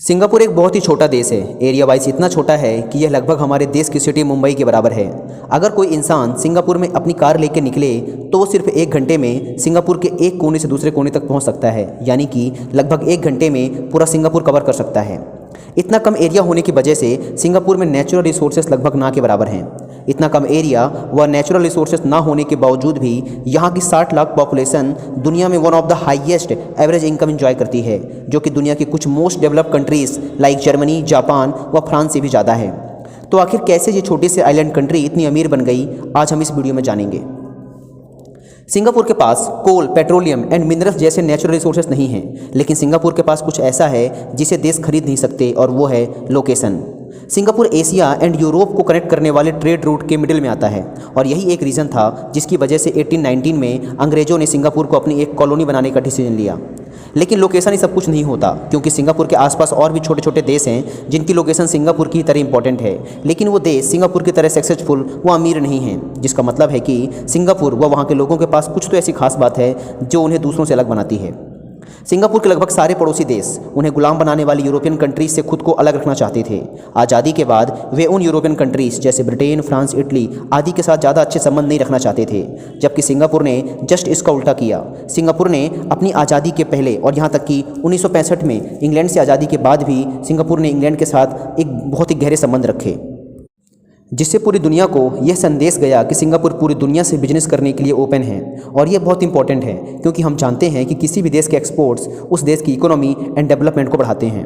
Singapore एक बहुत ही छोटा देश है। एरिया वाइज इतना छोटा है कि यह लगभग हमारे देश की सिटी मुंबई के बराबर है। अगर कोई इंसान सिंगापुर में अपनी कार लेकर निकले तो वो सिर्फ 1 घंटे में सिंगापुर के एक कोने से दूसरे कोने तक पहुंच सकता है, यानी कि लगभग 1 घंटे में पूरा सिंगापुर कवर कर सकता है। इतना कम एरिया होने की वजह से सिंगापुर में नेचुरल रिसोर्सेज लगभग ना के बराबर हैं। इतना कम एरिया व नेचुरल रिसोर्सेज ना होने के बावजूद भी यहाँ की 60 लाख पॉपुलेशन दुनिया में one of the highest average income enjoy करती है, जो कि दुनिया की कुछ most developed countries like Germany, Japan व फ्रांस से भी ज़्यादा है। तो आखिर कैसे ये छोटी सी आइलैंड कंट्री इतनी अमीर बन गई, आज हम इस वीडियो में जानेंगे। सिंगापुर के पास कोल, पेट्रोलियम एंड मिनरल्स जैसे नेचुरल रिसोर्सेज नहीं हैं, लेकिन सिंगापुर के पास कुछ ऐसा है जिसे देश खरीद नहीं सकते, और वो है location. Singapore Asia and Europe को कनेक्ट करने वाले ट्रेड रूट के मिडिल में आता है, और यही एक रीज़न था जिसकी वजह से 1819 में अंग्रेज़ों ने सिंगापुर को अपनी एक कॉलोनी बनाने का डिसीजन लिया। लेकिन लोकेशन ही सब कुछ नहीं होता, क्योंकि सिंगापुर के आसपास और भी छोटे छोटे देश हैं जिनकी लोकेशन सिंगापुर की तरह इंपॉर्टेंट है, लेकिन वो देश सिंगापुर की तरह सक्सेसफुल व अमीर नहीं हैं। जिसका मतलब है कि सिंगापुर व वहाँ के लोगों के पास कुछ तो ऐसी खास बात है जो उन्हें दूसरों से अलग बनाती है। सिंगापुर के लगभग सारे पड़ोसी देश उन्हें गुलाम बनाने वाली यूरोपियन कंट्रीज से खुद को अलग रखना चाहते थे। आज़ादी के बाद वे उन यूरोपियन कंट्रीज जैसे ब्रिटेन, फ्रांस, इटली आदि के साथ ज़्यादा अच्छे संबंध नहीं रखना चाहते थे, जबकि सिंगापुर ने जस्ट इसका उल्टा किया। सिंगापुर ने अपनी आज़ादी के पहले और यहाँ तक कि 1965 में इंग्लैंड से आज़ादी के बाद भी सिंगापुर ने इंग्लैंड के साथ एक बहुत ही गहरे संबंध रखे, जिससे पूरी दुनिया को यह संदेश गया कि सिंगापुर पूरी दुनिया से बिजनेस करने के लिए ओपन है। और यह बहुत इंपॉर्टेंट है, क्योंकि हम जानते हैं कि किसी भी देश के एक्सपोर्ट्स उस देश की इकोनॉमी एंड डेवलपमेंट को बढ़ाते हैं।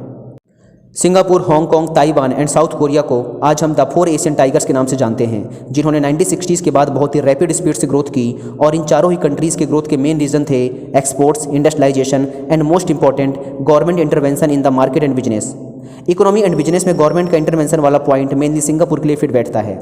Singapore, Hong Kong, Taiwan and south Korea को आज हम द 4 एशियन टाइगर्स के नाम से जानते हैं, जिन्होंने 1960s के बाद बहुत ही रैपिड स्पीड से ग्रोथ की, और इन चारों ही कंट्रीज़ के ग्रोथ के मेन रीज़न थे exports, industrialisation and most important government intervention in the market and business. Economy and business में गवर्नमेंट का इंटरवेंशन वाला पॉइंट मेनली सिंगापुर के लिए फिट बैठता है।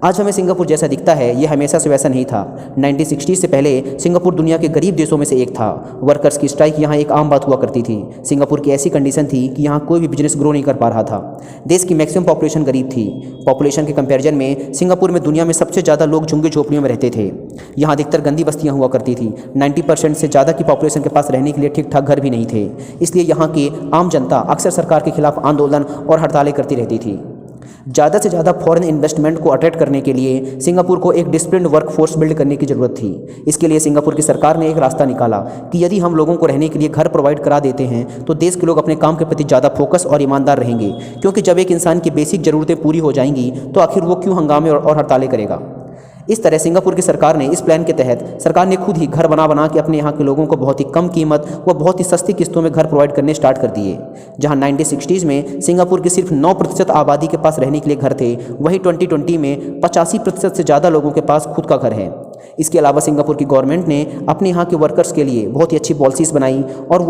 आज हमें सिंगापुर जैसा दिखता है, यह हमेशा से वैसा नहीं था। 1960 से पहले सिंगापुर दुनिया के गरीब देशों में से एक था। वर्कर्स की स्ट्राइक यहाँ एक आम बात हुआ करती थी। सिंगापुर की ऐसी कंडीशन थी कि यहाँ कोई भी बिजनेस ग्रो नहीं कर पा रहा था। देश की मैक्सिमम पॉपुलेशन गरीब थी। पॉपुलेशन के कंपैरिजन में सिंगापुर में दुनिया में सबसे ज़्यादा लोग झुग्गी झोपड़ियों में रहते थे। यहाँ अधिकतर गंदी बस्तियाँ हुआ करती थी। 90% से ज़्यादा की पॉपुलेशन के पास रहने के लिए ठीक ठाक घर भी नहीं थे। इसलिए यहाँ की आम जनता अक्सर सरकार के खिलाफ आंदोलन और हड़तालें करती रहती थी। ज़्यादा से ज़्यादा फॉरेन इन्वेस्टमेंट को अट्रैक्ट करने के लिए सिंगापुर को एक डिसिप्लिन्ड वर्कफोर्स बिल्ड करने की ज़रूरत थी। इसके लिए सिंगापुर की सरकार ने एक रास्ता निकाला कि यदि हम लोगों को रहने के लिए घर प्रोवाइड करा देते हैं तो देश के लोग अपने काम के प्रति ज़्यादा फोकस और ईमानदार रहेंगे, क्योंकि जब एक इंसान की बेसिक ज़रूरतें पूरी हो जाएंगी तो आखिर वो क्यों हंगामे और हड़तालें करेगा। इस तरह सिंगापुर की सरकार ने इस प्लान के तहत सरकार ने खुद ही घर बना के अपने यहाँ के लोगों को बहुत ही कम कीमत व बहुत ही सस्ती किस्तों में घर प्रोवाइड करने स्टार्ट कर दिए। जहाँ 1960s में सिंगापुर की सिर्फ 9% आबादी के पास रहने के लिए घर थे, वहीं 2020 में 85% से ज़्यादा लोगों के पास खुद का घर है। इसके अलावा सिंगापुर की गवर्नमेंट ने अपने यहाँ के वर्कर्स के लिए बहुत ही अच्छी पॉलिसीज़ बनाई और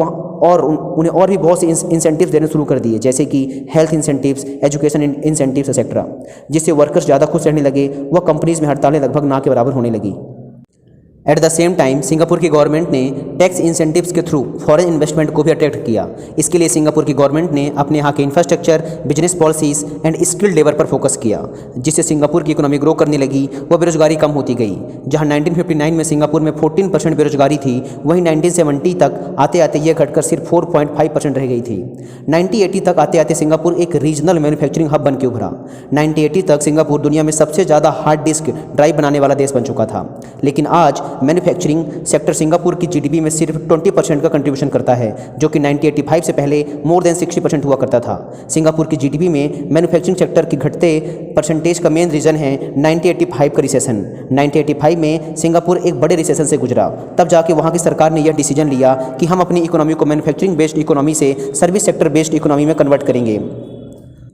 उन्हें और भी बहुत से इंसेंटिव्स देने शुरू कर दिए, जैसे कि health incentives, education incentives etcetera, जिससे वर्कर्स ज़्यादा खुश रहने लगे व कंपनीज़ में हड़तालें लगभग ना के बराबर होने लगी। At the same time Singapore की गवर्नमेंट ने टैक्स इंसेंटिव्स के थ्रू फॉरेन इन्वेस्टमेंट को भी अट्रैक्ट किया। इसके लिए सिंगापुर की गवर्नमेंट ने अपने यहाँ के infrastructure, business policies and skilled labour पर फोकस किया, जिससे सिंगापुर की इकोनॉमी ग्रो करने लगी व बेरोजगारी कम होती गई। जहाँ 1959 में सिंगापुर में 14% बेरोजगारी थी, वहीं 1970 तक आते आते यह घटकर सिर्फ 4.5% रह गई थी। 1980 तक आते आते सिंगापुर एक रीजनल मैन्युफैक्चरिंग हब बन के उभरा। 1980 तक सिंगापुर दुनिया में सबसे ज़्यादा हार्ड डिस्क ड्राइव बनाने वाला देश बन चुका था। लेकिन आज मैन्युफैक्चरिंग सेक्टर सिंगापुर की जीडीपी में सिर्फ 20% का कंट्रीब्यूशन करता है, जो कि 1985 से पहले मोर देन 60% हुआ करता था। सिंगापुर की जीडीपी में मैन्युफैक्चरिंग सेक्टर के घटते परसेंटेज का मेन रीज़न है 1985 का रिसेशन। 1985 में सिंगापुर एक बड़े रिसेशन से गुजरा, तब जाके वहाँ की सरकार ने यह डिसीजन लिया कि हम अपनी इकोनॉमी को मैन्युफैक्चरिंग बेस्ड इकोनॉमी से सर्विस सेक्टर बेस्ड इकोनॉमी में कन्वर्ट करेंगे।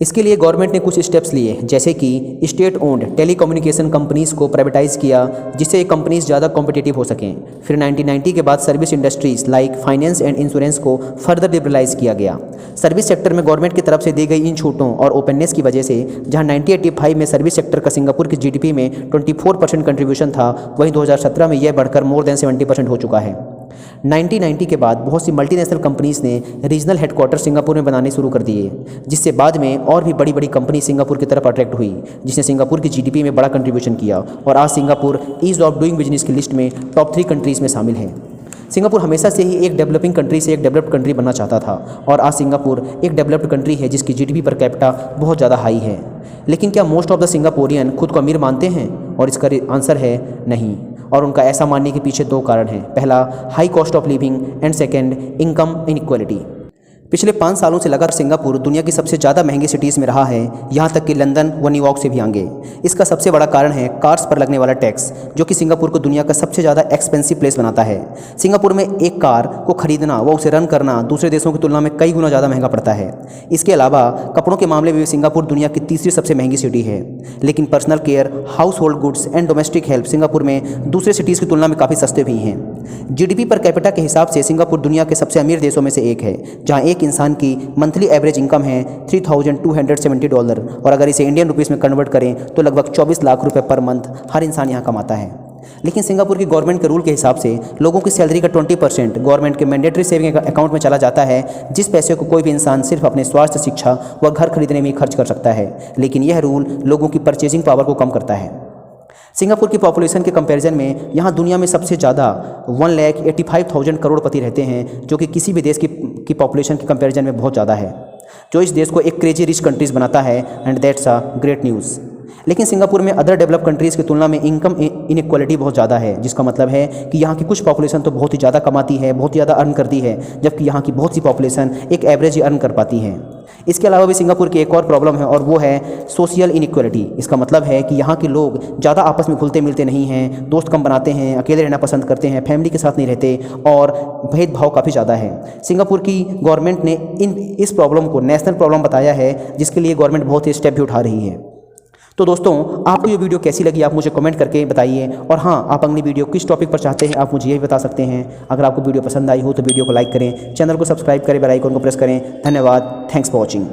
इसके लिए गवर्नमेंट ने कुछ स्टेप्स लिए, जैसे कि स्टेट ओन्ड टेलीकम्युनिकेशन कंपनीज़ को प्राइवेटाइज़ किया, जिससे ये कंपनीज़ ज़्यादा कॉम्पिटिटिव हो सकें। फिर 1990 के बाद service industries like finance and insurance को फर्दर लिबरलाइज किया गया। सर्विस सेक्टर में गवर्नमेंट की तरफ से दी गई इन छूटों और ओपननेस की वजह से जहां 1985 में सर्विस सेक्टर का सिंगापुर की जीडीपी में 24% कंट्रीब्यूशन था, वहीं 2017 में यह बढ़कर मोर देन 70% हो चुका है। 1990 के बाद बहुत सी मल्टीनेशनल कंपनीज़ ने रीजनल हेडक्वार्टर सिंगापुर में बनाने शुरू कर दिए, जिससे बाद में और भी बड़ी बड़ी कंपनी सिंगापुर की तरफ अट्रैक्ट हुई, जिसने सिंगापुर की जीडीपी में बड़ा कंट्रीब्यूशन किया और आज Singapore ease of doing business की लिस्ट में टॉप 3 कंट्रीज़ में शामिल है। सिंगापुर हमेशा से ही एक डेवलपिंग कंट्री से एक डेवलप्ड कंट्री बनना चाहता था और आज सिंगापुर एक डेवलप्ड कंट्री है जिसकी जीडीपी पर कैपिटा बहुत ज़्यादा हाई है। लेकिन क्या मोस्ट ऑफ द सिंगापुरियन खुद को अमीर मानते हैं? और इसका आंसर है नहीं। और उनका ऐसा मानने के पीछे दो कारण हैं। पहला, high cost of living and second, income inequality. पिछले 5 सालों से लगातार सिंगापुर दुनिया की सबसे ज़्यादा महंगी सिटीज़ में रहा है, यहाँ तक कि लंदन व न्यूयॉर्क से भी आगे। इसका सबसे बड़ा कारण है कार्स पर लगने वाला टैक्स, जो कि सिंगापुर को दुनिया का सबसे ज़्यादा एक्सपेंसिव प्लेस बनाता है। सिंगापुर में एक कार को खरीदना व उसे रन करना दूसरे देशों की तुलना में कई गुना ज़्यादा महंगा पड़ता है। इसके अलावा कपड़ों के मामले में भी सिंगापुर दुनिया की तीसरी सबसे महंगी सिटी है। लेकिन personal care, house hold goods and domestic help Singapore में दूसरे सिटीज़ की तुलना में काफ़ी सस्ते भी हैं। जीडीपी पर कैपिटा के हिसाब से सिंगापुर दुनिया के सबसे अमीर देशों में से एक है, जहाँ एक इंसान की मंथली एवरेज इनकम है $3,270 और अगर इसे इंडियन रुपीस में कन्वर्ट करें तो लगभग 24 लाख रुपए पर मंथ हर इंसान यहाँ कमाता है। लेकिन सिंगापुर की गवर्नमेंट के रूल के हिसाब से लोगों की सैलरी का 20% गवर्नमेंट के मैंडेटरी सेविंग अकाउंट में चला जाता है, जिस पैसे को कोई भी इंसान सिर्फ अपने स्वास्थ्य, शिक्षा व घर खरीदने में खर्च कर सकता है। लेकिन यह रूल लोगों की परचेजिंग पावर को कम करता है। सिंगापुर की पॉपुलेशन के कंपैरिजन में यहाँ दुनिया में सबसे ज़्यादा 1,85,000 करोड़पति रहते हैं, जो कि किसी भी देश की पॉपुलेशन के कंपैरिजन में बहुत ज़्यादा है, जो इस देश को एक क्रेजी रिच कंट्रीज़ बनाता है। And that's a great news. लेकिन सिंगापुर में अदर डेवलप कंट्रीज़ की तुलना में इनकम इनइक्वालिटी बहुत ज़्यादा है, जिसका मतलब है कि यहाँ की कुछ पॉपुलेशन तो बहुत ही ज़्यादा कमाती है, बहुत ही ज़्यादा अर्न करती है, जबकि यहाँ की बहुत सी पॉपुलेशन एक एवरेज ही अर्न कर पाती है। इसके अलावा भी सिंगापुर की एक और प्रॉब्लम है और वो है सोशल इनइक्वालिटी। इसका मतलब है कि यहाँ के लोग ज़्यादा आपस में घुलते मिलते नहीं हैं, दोस्त कम बनाते हैं, अकेले रहना पसंद करते हैं, फैमिली के साथ नहीं रहते और भेदभाव काफ़ी ज़्यादा है। सिंगापुर की गवर्नमेंट ने इस प्रॉब्लम को नेशनल प्रॉब्लम बताया है, जिसके लिए गवर्नमेंट बहुत ही स्टेप भी उठा रही है। तो दोस्तों, आपको ये वीडियो कैसी लगी आप मुझे कमेंट करके बताइए। और हाँ, आप अगली वीडियो किस टॉपिक पर चाहते हैं आप मुझे ये भी बता सकते हैं। अगर आपको वीडियो पसंद आई हो तो वीडियो को लाइक करें, चैनल को सब्सक्राइब करें, बेल आइकन को प्रेस करें। धन्यवाद। Thanks for watching.